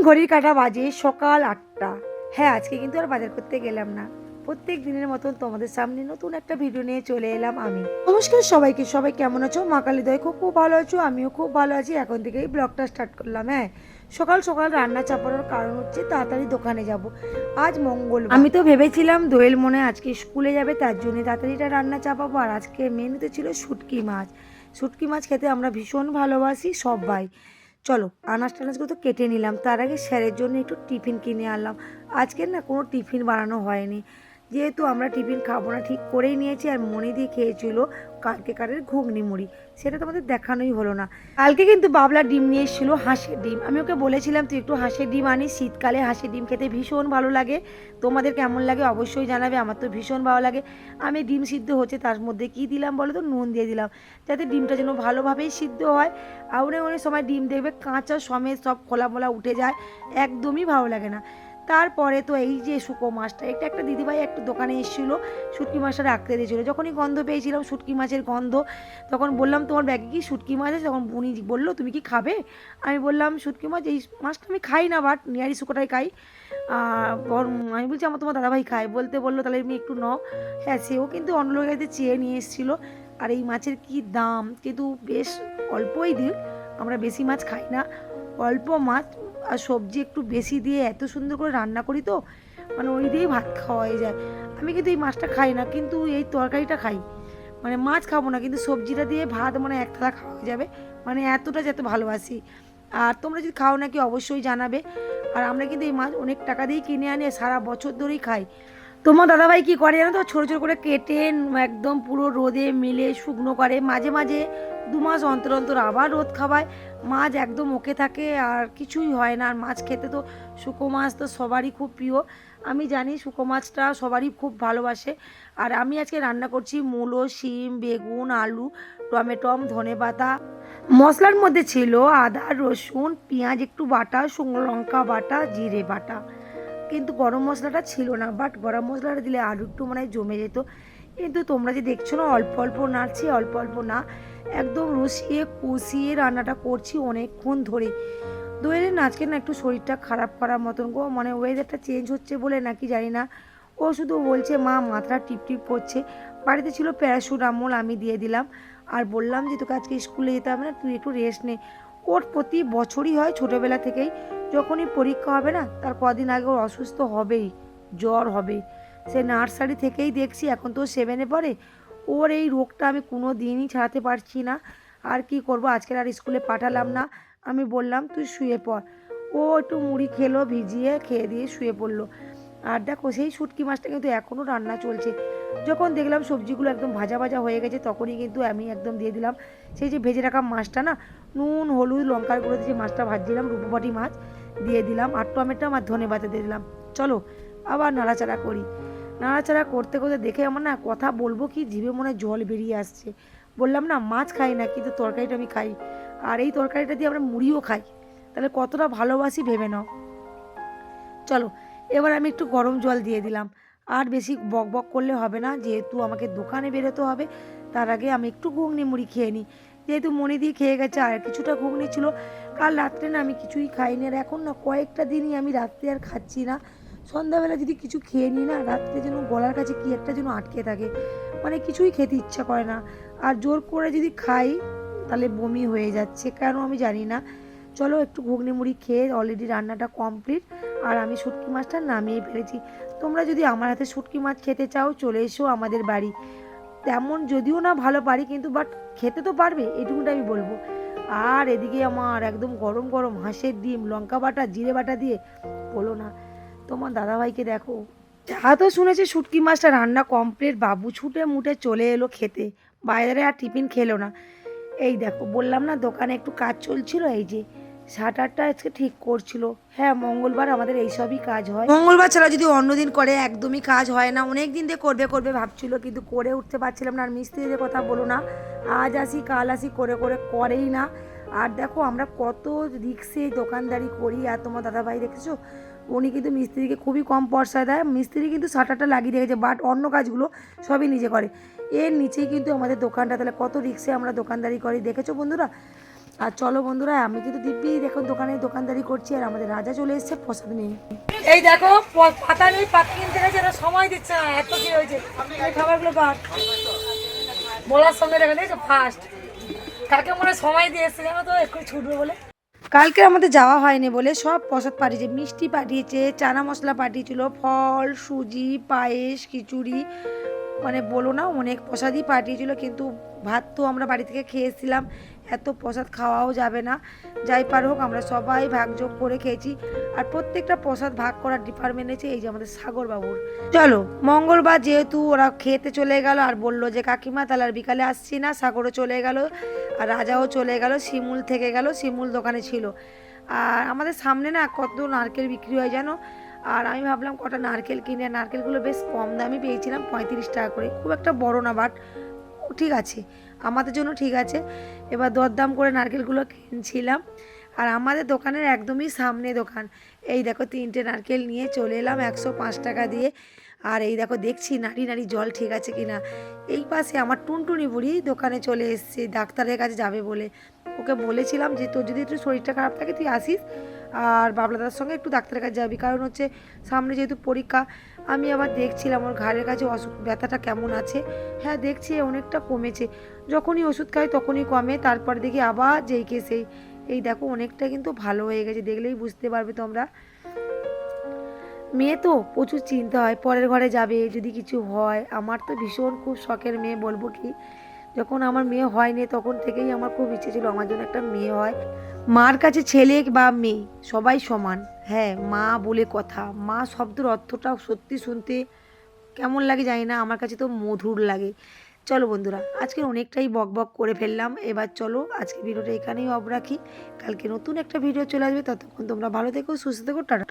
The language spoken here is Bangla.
ঘড়ির কাঁটা বাজে সকাল 8টা। হ্যাঁ, আজকে কিন্তু আর বাজার করতে গেলাম না। প্রত্যেক দিনের মতন তোমাদের সামনে নতুন একটা ভিডিও নিয়ে চলে এলাম আমি। নমস্কার সবাইকে, সবাই কেমন আছো? মা কালীদয় খুব খুব ভালো আছো, আমিও খুব ভালো আছি। এখন থেকেই ব্লগটা স্টার্ট করলাম। হ্যাঁ, সকাল সকাল রান্না চাপানোর কারণ হচ্ছে তাড়াতাড়ি দোকানে যাব। আজ মঙ্গলবার। আমি তো ভেবেছিলাম দোয়েল মনে আজকে স্কুলে যাবে, তার জন্য তাড়াতাড়িটা রান্না চাপাবো। আর আজকে মেনুতে ছিল শুটকি মাছ। শুটকি মাছ খেতে আমরা ভীষণ ভালোবাসি সবাই। চলো আনাজ টানাজগুলো তো কেটে নিলাম, তার আগে স্যারের জন্য একটু টিফিন কিনে আনলাম। আজকে না কোনো টিফিন বানানো হয়নি, যেহেতু আমরা টিফিন খাবো না ঠিক করেই নিয়েছি। আর মনি দিয়ে খেয়েছিল কালকেকারের ঘুগনি মুড়ি, সেটা তোমাদের দেখানোই হলো না। কালকে কিন্তু বাবলা ডিম নিয়ে এসেছিলো, হাঁসের ডিম। আমি ওকে বলেছিলাম তুই একটু হাঁসের ডিম আনিস, শীতকালে হাঁসের ডিম খেতে ভীষণ ভালো লাগে। তোমাদের কেমন লাগে অবশ্যই জানাবে, আমার তো ভীষণ ভালো লাগে। আমি ডিম সিদ্ধ হচ্ছে তার মধ্যে কি দিলাম বলো তো, নুন দিয়ে দিলাম, যাতে ডিমটা যেন ভালোভাবেই সিদ্ধ হয়। আর অনেক অনেক সময় ডিম দেখবে কাঁচা সমেত সব খোলা মোলা উঠে যায়, একদমই ভালো লাগে না। তারপরে তো এই যে শুকো মাছটা, এটা একটা দিদিভাই একটা দোকানে এসেছিলো, শুটকি মাছটা রাখতে দিয়েছিলো। যখনই গন্ধ পেয়েছিলাম শুটকি মাছের গন্ধ, তখন বললাম তোমার ব্যাগে কি শুটকি মাছ আছে? তখন উনি বললো তুমি কি খাবে? আমি বললাম শুটকি মাছ, এই মাছটা আমি খাই না, বাট নিয়ারি শুকোটাই খাই। আমি বলছি আমার তোমার দাদাভাই খায়, বলতে বললো তাহলে এমনি একটু নাও। হ্যাঁ, সেও কিন্তু অন্য লোকের কাছে চেয়ে নিয়ে এসেছিলো। আর এই মাছের কি দাম, কিন্তু বেশ অল্পই দিই, আমরা বেশি মাছ খাই না, অল্প মাছ। আর সবজি একটু বেশি দিয়ে এত সুন্দর করে রান্না করি তো, মানে ওই দিয়েই ভাত খাওয়া হয়ে যায়। আমি কিন্তু এই মাছটা খাই না, কিন্তু এই তরকারিটা খাই। মানে মাছ খাবো না, কিন্তু সবজিটা দিয়ে ভাত মানে এক থালা খাওয়া হয়ে যাবে, মানে এতটা যেতে ভালোবাসি। আর তোমরা যদি খাও নাকি অবশ্যই জানাবে। আর আমরা কিন্তু এই মাছ অনেক টাকা দিয়েই কিনে আনি, সারা বছর ধরেই খাই। তোমার দাদাভাই কি করে জানো তো, ছোটো ছোটো করে কেটে একদম পুরো রোদে মিলে শুকনো করে, মাঝে মাঝে 2 মাস অন্তর অন্তর আবার রোদ খাওয়ায়। মাছ একদম ওকে থাকে, আর কিছুই হয় না। আর মাছ খেতে তো, শুকো মাছ তো সবারই খুব প্রিয়। আমি জানি শুকো মাছটা সবারই খুব ভালোবাসে। আর আমি আজকে রান্না করছি মূলো, শিম, বেগুন, আলু, টমেটম, ধনেপাতা। মশলার মধ্যে ছিল আদা, রসুন, পেঁয়াজ একটু বাটা, শুকনো লঙ্কা বাটা, জিরে বাটা। কিন্তু গরম মশলাটা ছিল না, বাট গরম মশলাটা দিলে আলু একটু মানে জমে যেত। কিন্তু তোমরা যে দেখছো না, অল্প অল্প নাড়ছি, অল্প অল্প না, একদম রসিয়ে কষিয়ে রান্নাটা করছি অনেকক্ষণ ধরে। দোয়েলের না আজকে না একটু শরীরটা খারাপ করার মতন গো, মানে ওয়েদারটা চেঞ্জ হচ্ছে বলে নাকি জানি না, ও শুধু বলছে মা মাথাটা টিপ টিপ করছে। বাড়িতে ছিল প্যারাসুটামল, আমি দিয়ে দিলাম। আর বললাম যে তোকে আজকে স্কুলে যেতে হবে না, তুই একটু রেস্ট নে। ওর প্রতি বছরই হয় ছোটোবেলা থেকেই, যখনই পরীক্ষা হবে না তার কদিন আগে ওর অসুস্থ হবেই, জ্বর হবে। সে নার্সারি থেকেই দেখছি, এখন তো 7-এ পড়ে। ওর এই রোগটা আমি কোনো দিনই ছাড়াতে পারছি না। আর কি করব, আজকের আর স্কুলে পাঠালাম না, আমি বললাম তুই শুয়ে পড়। ও একটু মুড়ি খেলো, ভিজিয়ে খেয়ে দিয়ে শুয়ে পড়লো। আর দেখো সেই শুটকি মাছটা কিন্তু এখনও রান্না চলছে। যখন দেখলাম সবজিগুলো একদম ভাজা ভাজা হয়ে গেছে, তখনই কিন্তু আমি একদম দিয়ে দিলাম সেই যে ভেজে রাখা মাছটা না, নুন হলুদ লঙ্কার গুঁড়ো দিয়ে মাছটা ভাজছিলাম, রূপবাটি মাছ দিয়ে দিলাম, আর টমেটো আর ধনেপাতা দিয়ে দিলাম। চলো আবার নাড়াচাড়া করি। নাড়াচাড়া করতে করতে দেখে আমার না কথা বলবো কি, জিভে মনে জল বেরিয়ে আসছে। বললাম না মাছ খাই না, কিন্তু তরকারিটা আমি খাই। আর এই তরকারিটা দিয়ে আমরা মুড়িও খাই, তাহলে কতটা ভালোবাসি ভেবে নাও। চলো এবার আমি একটু গরম জল দিয়ে দিলাম। আর বেশি বক বক করলে হবে না, যেহেতু আমাকে দোকানে বেরোতে হবে। তার আগে আমি একটু ঘুগনি মুড়ি খেয়ে নিই, যেহেতু মনি দিয়ে খেয়ে গেছে, আর কিছুটা ঘুগনি ছিল। কাল রাত্রে না আমি কিছুই খাইনি, আর এখন না কয়েকটা দিনই আমি রাত্রে আর খাচ্ছি না। সন্ধ্যাবেলা যদি কিছু খেয়ে নিই না, রাত্রে যেন গলার কাছে কী একটা যেন আটকে থাকে, মানে কিছুই খেতে ইচ্ছা করে না। আর জোর করে যদি খাই তাহলে বমি হয়ে যাচ্ছে, কেন আমি জানি না। চলো একটু ঘুগনি মুড়ি খেয়ে, অলরেডি রান্নাটা কমপ্লিট। আর আমি শুটকি মাছটা নামিয়ে ফেলেছি। তোমরা যদি আমার হাতে শুটকি মাছ খেতে চাও চলে এসো আমাদের বাড়ি। তেমন যদিও না ভালো পারি, কিন্তু বাট খেতে তো পারবে, এটুকুটা আমি বলবো। আর এদিকে আমার একদম গরম গরম হাঁসের ডিম লঙ্কা বাটা জিরে বাটা দিয়ে, বলো না। তোমার দাদাভাইকে দেখো, যা তো শুনেছি শুটকি মাছটা রান্না কমপ্লিট, বাবু ছুটে মুটে চলে এলো খেতে। বাইরে আর টিফিন খেলো না। এই দেখো বললাম না দোকানে একটু কাজ চলছিল, এই যে শাটারটা আজকে ঠিক করছিল। হ্যাঁ, মঙ্গলবার আমাদের এইসবই কাজ হয়, মঙ্গলবার ছাড়া যদি অন্যদিন করে একদমই কাজ হয় না। অনেক দিন দিয়ে করবে করবে ভাবছিল, কিন্তু করে উঠতে পারছিলাম না। আর মিস্ত্রিদের কথা বলো না, আজ আসি কাল আসি করে করে করেই না। আর দেখো আমরা কত রিক্সে দোকানদারি করি। আর তোমার দাদাভাই দেখেছো, উনি কিন্তু মিস্ত্রিকে খুবই কম পয়সা দেয়। মিস্ত্রি কিন্তু শাটারটা লাগিয়ে রেখেছে, বাট অন্য কাজগুলো সবই নিজে করে। এর নিচেই কিন্তু আমাদের দোকানটা, তাহলে কত রিক্সে আমরা দোকানদারি করি দেখেছো বন্ধুরা। আর চলো বন্ধুরা, আমি কিন্তু দিব্যি এখন দোকানদারি করছি, আর আমাদের রাজা চলে এসেছে প্রসাদ নিয়ে। এই দেখো পাতা নেই, পাতা কিনতে গেছে, এরা সময় দিচ্ছে না, এত কি হয়েছে। এই খাবারগুলো পাঠ বলার সঙ্গে দেখে দিয়েছো ফার্স্ট কাকে মনে হয় সময় দিয়ে এসছে জানো তো, একটু ছুটবে বলে। কালকে আমাদের যাওয়া হয়নি বলে সব প্রসাদ পাঠিয়েছে, মিষ্টি পাঠিয়েছে, চানা মশলা পাঠিয়েছিল, ফল, সুজি, পায়েস, খিচুড়ি, মানে বলো না অনেক প্রসাদই পাঠিয়েছিল। কিন্তু ভাত তো আমরা বাড়ি থেকে খেয়েছিলাম, এত প্রসাদ খাওয়াও যাবে না। যাই পার হোক আমরা সবাই ভাগযোগ করে খেয়েছি। আর প্রত্যেকটা প্রসাদ ভাগ করার ডিপার্টমেন্ট আছে এই যে আমাদের সাগর বাবুর। চলো মঙ্গলবার যেহেতু ওরা খেতে চলে গেল, আর বললো যে কাকিমা তাহলে আর বিকালে আসছি না, সাগরও চলে গেল আর রাজাও চলে গেল, শিমুল থেকে গেল, শিমুল দোকানে ছিল। আর আমাদের সামনে না কত নারকেল বিক্রি হয় জানো। আর আমি ভাবলাম কটা নারকেল কিনে, নারকেলগুলো বেশ কম দামে পেয়েছিলাম, 35 টাকা করে, খুব একটা বড় না, বাট ঠিক আছে, আমাদের জন্য ঠিক আছে। এবার দরদাম করে নারকেলগুলো কিনছিলাম। আর আমাদের দোকানের একদমই সামনে দোকান। এই দেখো 3টে নারকেল নিয়ে চলে এলাম 105 টাকা দিয়ে। আর এই দেখো দেখছি নাড়ি নাড়ি জল ঠিক আছে কিনা। এই পাশে আমার টুনটুনি বুড়ি দোকানে চলে এসছে ডাক্তারের কাছে যাবে বলে। ওকে বলেছিলাম যে তোর যদি একটু শরীরটা খারাপ থাকে তুই আসিস, আর বাবলাদার সঙ্গে একটু ডাক্তারের কাছে যাবি, কারণ হচ্ছে সামনে যেহেতু পরীক্ষা। আমি আবার দেখছিলাম ওর ঘাড়ের কাছে ব্যথাটা কেমন আছে। হ্যাঁ দেখছি অনেকটা কমেছে, যখনই ওষুধ খাই তখনই কমে, তারপর দেখি আবার যেই কে সেই। এই দেখো অনেকটা কিন্তু ভালো হয়ে গেছে, দেখলেই বুঝতে পারবে তোমরা। মেয়ে তো প্রচুর চিন্তা হয়, পরের ঘরে যাবে যদি কিছু হয়। আমার তো ভীষণ খুব শখের মেয়ে, বলবো কি, যখন আমার মেয়ে হয়নি তখন থেকেই আমার খুব ইচ্ছে ছিল আমার জন্য একটা মেয়ে হয়। মার কাছে ছেলে বা মেয়ে সবাই সমান। হ্যাঁ মা বলে কথা, মা শব্দের অর্থটা সত্যি শুনতে কেমন লাগে জানি না, আমার কাছে তো মধুর লাগে। চলো বন্ধুরা, আজকে অনেকটাই বক বক করে ফেললাম, এবার চলো আজকে ভিডিওটা এখানেই অফ রাখি। কালকে নতুন একটা ভিডিও চলে আসবে, ততক্ষণ তোমরা ভালো থেকো, সুস্থ থেকো, টাটা।